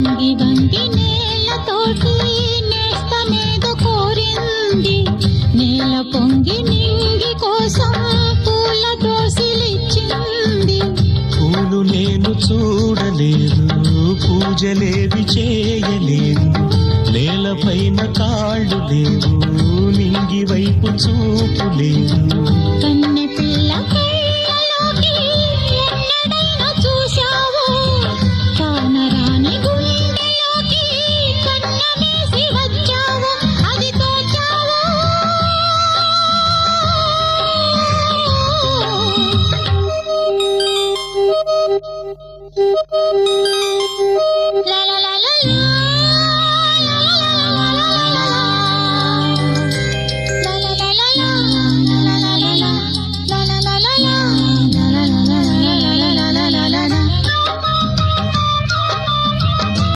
వంగి నేలతోటి నేస్తమేదో కోరింది, నేల పొంగి నింగి కోసం పూల దోసిలిచ్చింది. పూలు నేను చూడలేదు, పూజలేవి చేయలేదు, నేలపైన కాళ్ళు లేవు, నింగి వైపు చూపు లేదు.